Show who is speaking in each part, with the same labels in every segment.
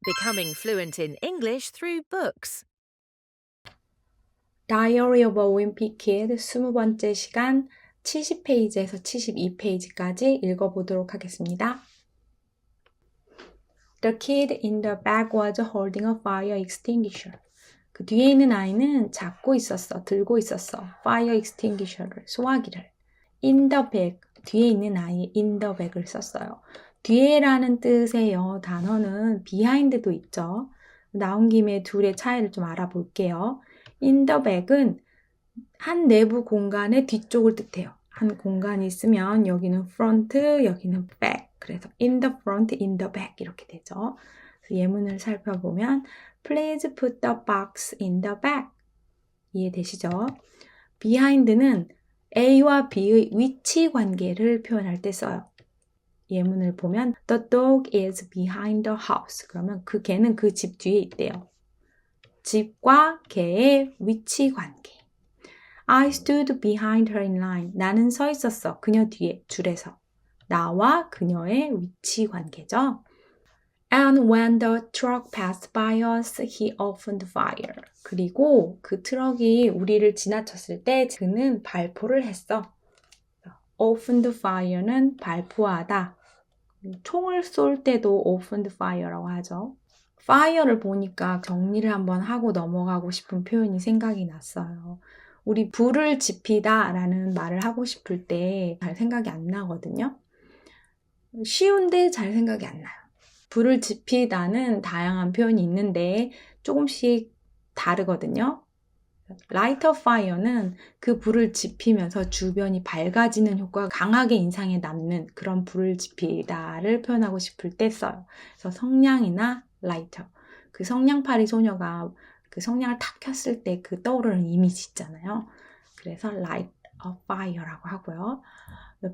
Speaker 1: Becoming fluent in English through books.
Speaker 2: Diary of a Wimpy Kid 20번째 시간 70페이지에서 72페이지까지 읽어보도록 하겠습니다. The kid in the back was holding a fire extinguisher. 그 뒤에 있는 아이는 들고 있었어. fire extinguisher를, 소화기를. In the back, 뒤에 있는 아이 in the back을 썼어요. 뒤에라는 뜻의 영어 단어는 behind도 있죠. 나온 김에 둘의 차이를 좀 알아볼게요. In the back은 한 내부 공간의 뒤쪽을 뜻해요. 한 공간이 있으면 여기는 front, 여기는 back. 그래서 in the front, in the back 이렇게 되죠. 그래서 예문을 살펴보면 Please put the box in the back. 이해되시죠? behind는 A와 B의 위치 관계를 표현할 때 써요. 예문을 보면 The dog is behind the house. 그러면 그 개는 그 집 뒤에 있대요. 집과 개의 위치 관계. I stood behind her in line. 나는 서 있었어. 그녀 뒤에 줄에서. 나와 그녀의 위치 관계죠. And when the truck passed by us, he opened fire. 그리고 그 트럭이 우리를 지나쳤을 때 그는 발포를 했어. Opened fire는 발포하다. 총을 쏠 때도 opened fire라고 하죠. fire를 보니까 정리를 한번 하고 넘어가고 싶은 표현이 생각이 났어요. 우리 불을 지피다 라는 말을 하고 싶을 때 잘 생각이 안 나거든요. 쉬운데 잘 생각이 안 나요. 불을 지피다는 다양한 표현이 있는데 조금씩 다르거든요. Light a fire는 그 불을 지피면서 주변이 밝아지는 효과가 강하게 인상에 남는 그런 불을 지피다를 표현하고 싶을 때 써요. 그래서 성냥이나 lighter. 그 성냥팔이 소녀가 그 성냥을 탁 켰을 때 그 떠오르는 이미지 있잖아요. 그래서 light a fire라고 하고요.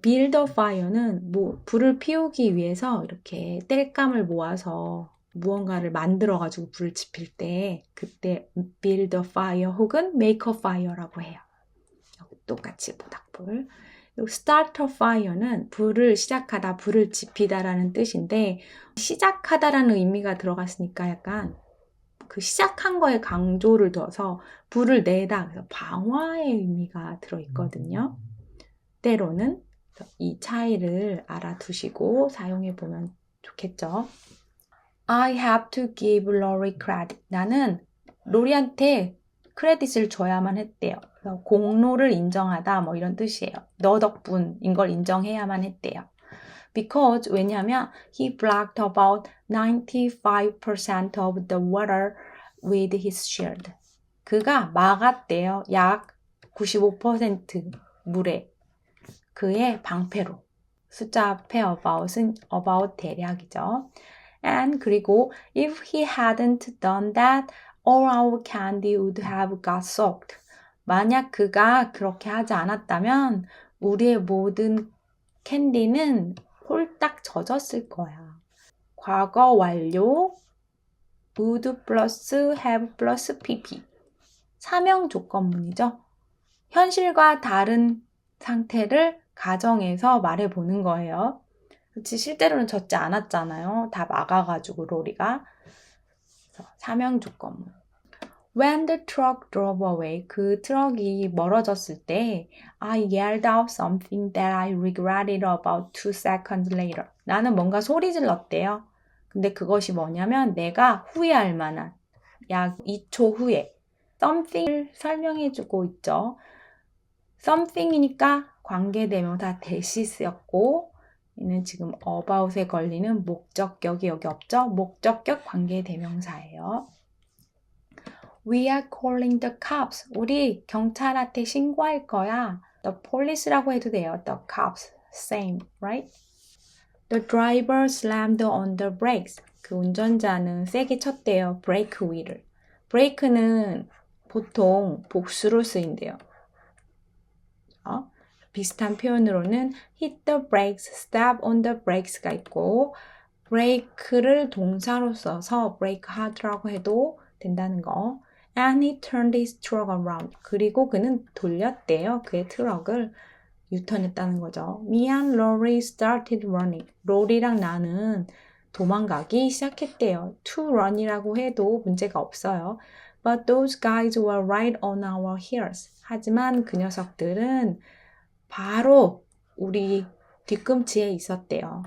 Speaker 2: build a fire는 불을 피우기 위해서 이렇게 땔감을 모아서 무언가를 만들어가지고 불을 지필 때 그때 build a fire 혹은 make a fire라고 해요. 똑같이 모닥불. start a fire는 불을 시작하다, 불을 지피다라는 뜻인데 시작하다라는 의미가 들어갔으니까 약간 그 시작한 거에 강조를 둬서 불을 내다, 그래서 방화의 의미가 들어있거든요. 때로는 이 차이를 알아두시고 사용해보면 좋겠죠. I have to give Lori credit. 나는 로리한테 크레딧을 줘야만 했대요. 그래서 공로를 인정하다 뭐 이런 뜻이에요. 너 덕분인 걸 인정해야만 했대요. Because 왜냐하면 he blocked about 95% of the water with his shield. 그가 막았대요. 약 95% 물에 그의 방패로. 숫자 앞에 about은 about 대략이죠. And 그리고 if he hadn't done that, all our candy would have got soaked. 만약 그가 그렇게 하지 않았다면 우리의 모든 캔디는 홀딱 젖었을 거야. 과거 완료 would 플러스 have 플러스 pp. 사명 조건문이죠. 현실과 다른 상태를 가정해서 말해보는 거예요. 그치, 실제로는 젖지 않았잖아요. 다 막아가지고 로리가. 사명 조건문. When the truck drove away, 그 트럭이 멀어졌을 때 I yelled out something that I regretted about 2 seconds later. 나는 뭔가 소리 질렀대요. 근데 그것이 뭐냐면 내가 후회할 만한 약 2초 후에 something을 설명해주고 있죠. something이니까 관계대명사 대시 쓰였고 얘는 지금 about에 걸리는 목적격이 여기 없죠? 목적격 관계대명사예요. We are calling the cops. 우리 경찰한테 신고할 거야. The police라고 해도 돼요. The cops. Same, right? The driver slammed on the brakes. 그 운전자는 세게 쳤대요. 브레이크 휠을. 브레이크는 보통 복수로 쓰인대요. 비슷한 표현으로는 hit the brakes, step on the brakes가 있고 브레이크를 동사로 써서 brake hard라고 해도 된다는 거. And he turned his truck around. 그리고 그는 돌렸대요. 그의 트럭을 유턴했다는 거죠. Me and Lori started running. 로리랑 나는 도망가기 시작했대요. To run이라고 해도 문제가 없어요. But those guys were right on our heels. 하지만 그 녀석들은 바로 우리 뒤꿈치에 있었대요.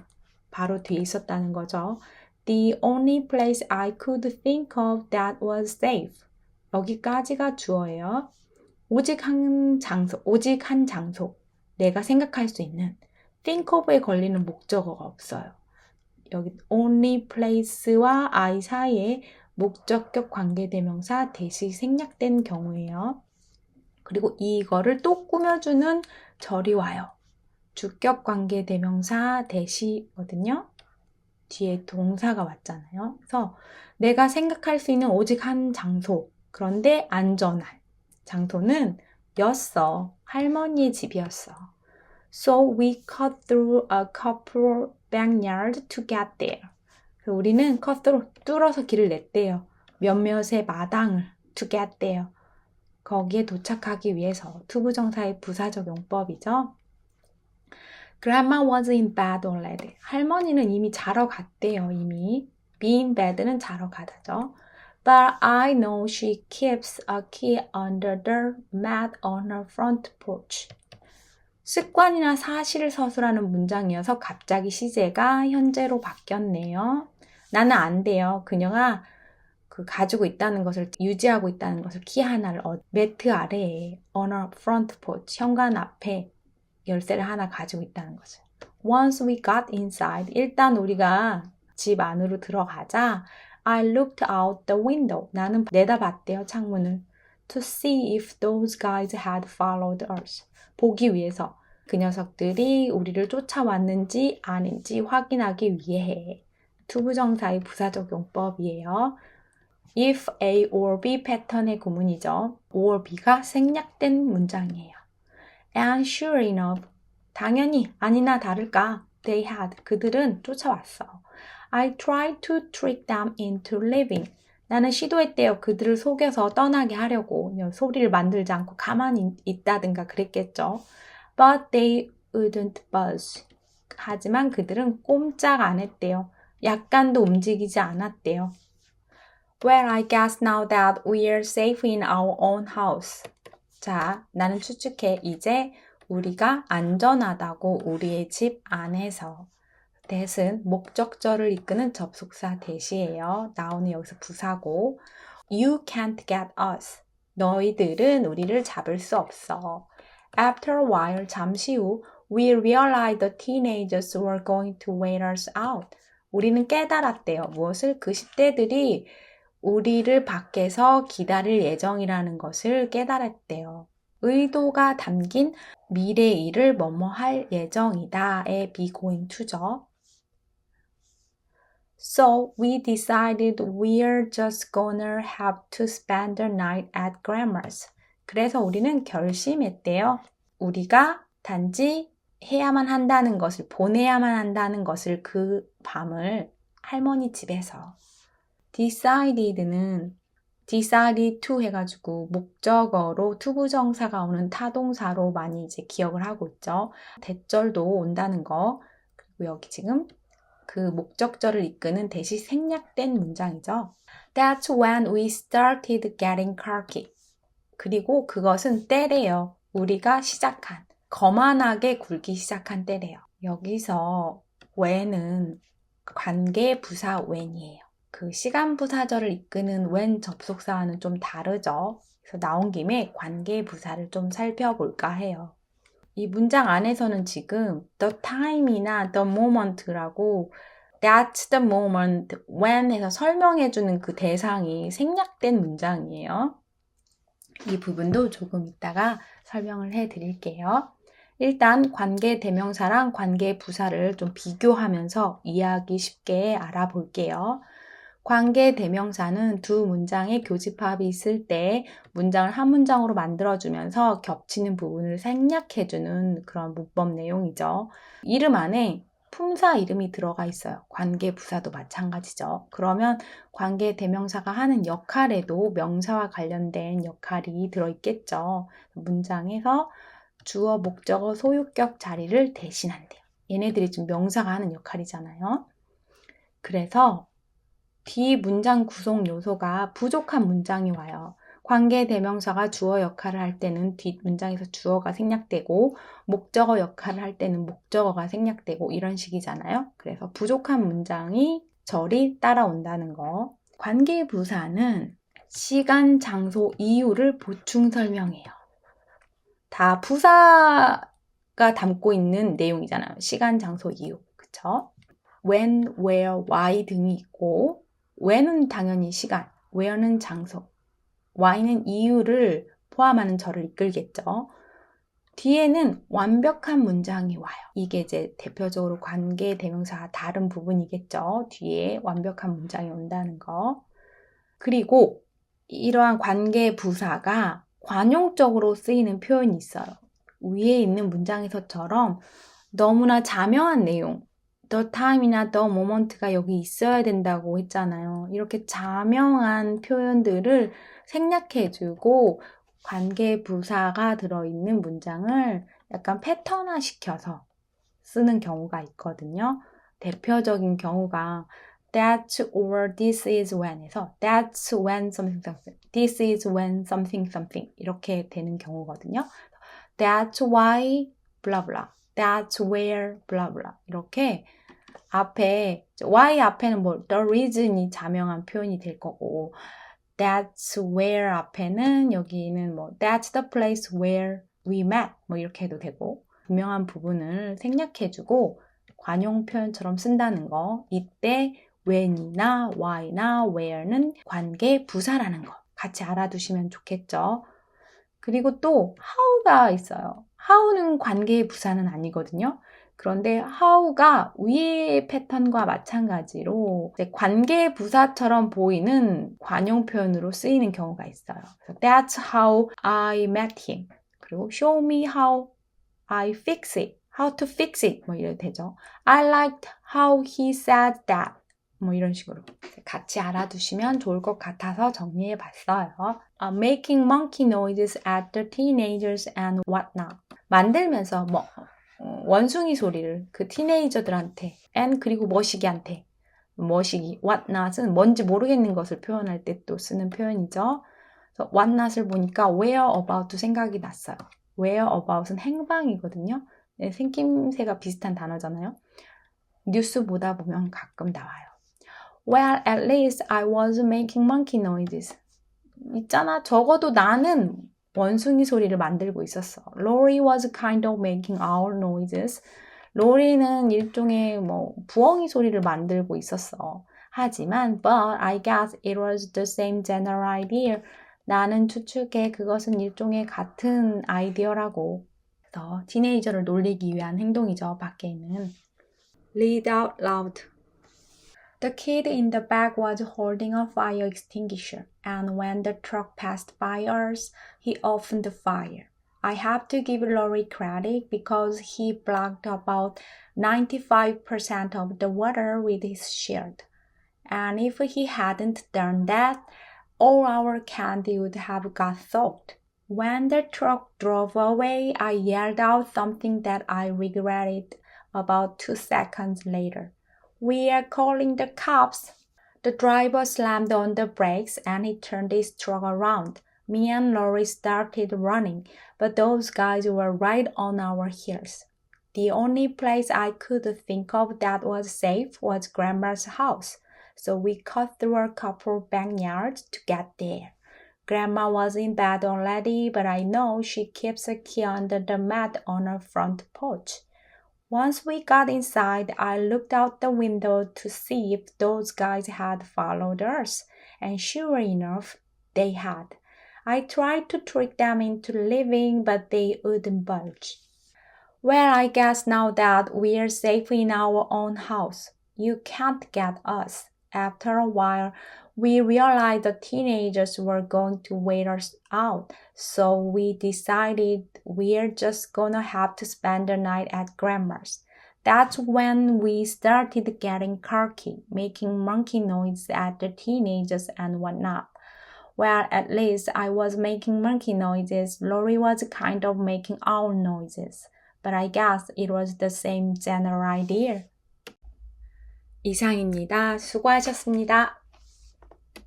Speaker 2: 바로 뒤에 있었다는 거죠. The only place I could think of that was safe. 여기까지가 주어예요. 오직 한 장소. 내가 생각할 수 있는 think of에 걸리는 목적어가 없어요. 여기 only place와 I 사이에 목적격 관계대명사 대시 생략된 경우예요. 그리고 이거를 또 꾸며주는 절이 와요. 주격 관계대명사 대시거든요. 뒤에 동사가 왔잖아요. 그래서 내가 생각할 수 있는 오직 한 장소. 그런데 안전한 장소는 였어. 할머니의 집이었어. So we cut through a couple backyards to get there. 우리는 컷으로 뚫어서 길을 냈대요. 몇몇의 마당을 to get there. 거기에 도착하기 위해서 투부정사의 부사적 용법이죠. Grandma was in bed already. 할머니는 이미 자러 갔대요. 이미. be in bed는 자러 가다죠. But I know she keeps a key under the mat on her front porch. 습관이나 사실을 서술하는 문장이어서 갑자기 시제가 현재로 바뀌었네요. 나는 안 돼요. 그녀가 가지고 있다는 것을, 유지하고 있다는 것을 키 하나를 매트 아래에 on her front porch, 현관 앞에 열쇠를 하나 가지고 있다는 것을. Once we got inside, 일단 우리가 집 안으로 들어가자 I looked out the window. 나는 내다봤대요, 창문을. To see if those guys had followed us. 보기 위해서 그 녀석들이 우리를 쫓아왔는지 아닌지 확인하기 위해. 투부정사의 부사적 용법이에요. if A or B 패턴의 구문이죠. or B가 생략된 문장이에요. And sure enough, 당연히 아니나 다를까, they had, 그들은 쫓아왔어. I tried to trick them into leaving. 나는 시도했대요. 그들을 속여서 떠나게 하려고. 소리를 만들지 않고 가만히 있다든가 그랬겠죠. But they wouldn't budge. 하지만 그들은 꼼짝 안 했대요. 약간도 움직이지 않았대요. Well, I guess now that we're safe in our own house. 자, 나는 추측해. 이제 우리가 안전하다고 우리의 집 안에서. that은 목적절을 이끄는 접속사 대시예요. now는 여기서 부사고. You can't get us. 너희들은 우리를 잡을 수 없어. After a while, 잠시 후, we realized the teenagers were going to wait us out. 우리는 깨달았대요. 무엇을? 그 10대들이 우리를 밖에서 기다릴 예정이라는 것을 깨달았대요. 의도가 담긴 미래의 일을 뭐뭐 할 예정이다의 be going to죠. So we decided we're just gonna have to spend the night at Grandma's. 그래서 우리는 결심했대요. 우리가 단지 해야만 한다는 것을, 보내야만 한다는 것을 그 밤을 할머니 집에서. decided는 decided to 해가지고 목적어로 투부정사가 오는 타동사로 많이 이제 기억을 하고 있죠. 대절도 온다는 거. 그리고 여기 지금 그 목적절을 이끄는 대시 생략된 문장이죠. That's when we started getting cocky. 그리고 그것은 때래요. 우리가 시작한, 거만하게 굴기 시작한 때래요. 여기서 when은 관계 부사 when이에요. 그 시간 부사절을 이끄는 when 접속사와는 좀 다르죠. 그래서 나온 김에 관계 부사를 좀 살펴볼까 해요. 이 문장 안에서는 지금 the time이나 the moment라고 that's the moment when에서 설명해주는 그 대상이 생략된 문장이에요. 이 부분도 조금 이따가 설명을 해드릴게요. 일단 관계 대명사랑 관계 부사를 좀 비교하면서 이해하기 쉽게 알아볼게요. 관계 대명사는 두 문장의 교집합이 있을 때 문장을 한 문장으로 만들어주면서 겹치는 부분을 생략해주는 그런 문법 내용이죠. 이름 안에 품사 이름이 들어가 있어요. 관계 부사도 마찬가지죠. 그러면 관계 대명사가 하는 역할에도 명사와 관련된 역할이 들어있겠죠. 문장에서 주어, 목적어, 소유격 자리를 대신한대요. 얘네들이 좀 명사가 하는 역할이잖아요. 그래서 뒤 문장 구성 요소가 부족한 문장이 와요. 관계 대명사가 주어 역할을 할 때는 뒷 문장에서 주어가 생략되고 목적어 역할을 할 때는 목적어가 생략되고 이런 식이잖아요. 그래서 부족한 문장이 절이 따라온다는 거. 관계 부사는 시간, 장소, 이유를 보충 설명해요. 다 부사가 담고 있는 내용이잖아요. 시간, 장소, 이유. 그쵸? when, where, why 등이 있고 when은 당연히 시간, where는 장소, why는 이유를 포함하는 절을 이끌겠죠. 뒤에는 완벽한 문장이 와요. 이게 이제 대표적으로 관계 대명사와 다른 부분이겠죠. 뒤에 완벽한 문장이 온다는 거. 그리고 이러한 관계 부사가 관용적으로 쓰이는 표현이 있어요. 위에 있는 문장에서처럼 너무나 자명한 내용, the time이나 the moment가 여기 있어야 된다고 했잖아요. 이렇게 자명한 표현들을 생략해주고 관계 부사가 들어있는 문장을 약간 패턴화 시켜서 쓰는 경우가 있거든요. 대표적인 경우가 that's or this is when에서 that's when something something, this is when something something 이렇게 되는 경우거든요. That's why blah blah, that's where blah blah 이렇게 앞에 why 앞에는 뭐 the reason이 자명한 표현이 될 거고 that's where 앞에는 여기는 뭐 that's the place where we met 뭐 이렇게 해도 되고 분명한 부분을 생략해주고 관용 표현처럼 쓴다는 거. 이때 when이나 why나 where는 관계 부사라는 거 같이 알아두시면 좋겠죠. 그리고 또 how가 있어요. how는 관계 부사는 아니거든요. 그런데 how가 위의 패턴과 마찬가지로 관계 부사처럼 보이는 관용 표현으로 쓰이는 경우가 있어요. 그래서 That's how I met him. 그리고 show me how I fix it. How to fix it. 뭐 이래도 되죠. I liked how he said that. 뭐 이런 식으로 같이 알아두시면 좋을 것 같아서 정리해 봤어요. Making monkey noises at the teenagers and whatnot. 만들면서 뭐 원숭이 소리를 그 티네이저들한테 and 그리고 머시기한테 머시기 whatnot은 뭔지 모르겠는 것을 표현할 때 또 쓰는 표현이죠. 그래서 whatnot을 보니까 whereabout 생각이 났어요. whereabout은 행방이거든요. 네, 생김새가 비슷한 단어잖아요. 뉴스 보다 보면 가끔 나와요. Well, at least I was making monkey noises. 있잖아, 적어도 나는 원숭이 소리를 만들고 있었어. Lori was kind of making our noises. 로리는 일종의 부엉이 소리를 만들고 있었어. 하지만, but I guess it was the same general idea. 나는 추측해 그것은 일종의 같은 아이디어라고. 그래서 티네이저를 놀리기 위한 행동이죠, 밖에 있는. Read out loud. The kid in the back was holding a fire extinguisher, and when the truck passed by us, he opened the fire. I have to give Laurie credit because he blocked about 95% of the water with his shield. And if he hadn't done that, all our candy would have got soaked. When the truck drove away, I yelled out something that I regretted about 2 seconds later. We are calling the cops. The driver slammed on the brakes and he turned his truck around. Me and Laurie started running, but those guys were right on our heels. The only place I could think of that was safe was Grandma's house, so we cut through a couple backyards to get there. Grandma was in bed already, but I know she keeps a key under the mat on her front porch. Once we got inside, I looked out the window to see if those guys had followed us, and sure enough, they had. I tried to trick them into leaving, but they wouldn't budge. Well, I guess now that we're safe in our own house, you can't get us. After a while, we realized the teenagers were going to wait us out, so we decided we're just gonna have to spend the night at Grandma's. That's when we started getting cocky, making monkey noises at the teenagers and whatnot. Well, at least I was making monkey noises. Laurie was kind of making owl noises. But I guess it was the same general idea. 이상입니다. 수고하셨습니다.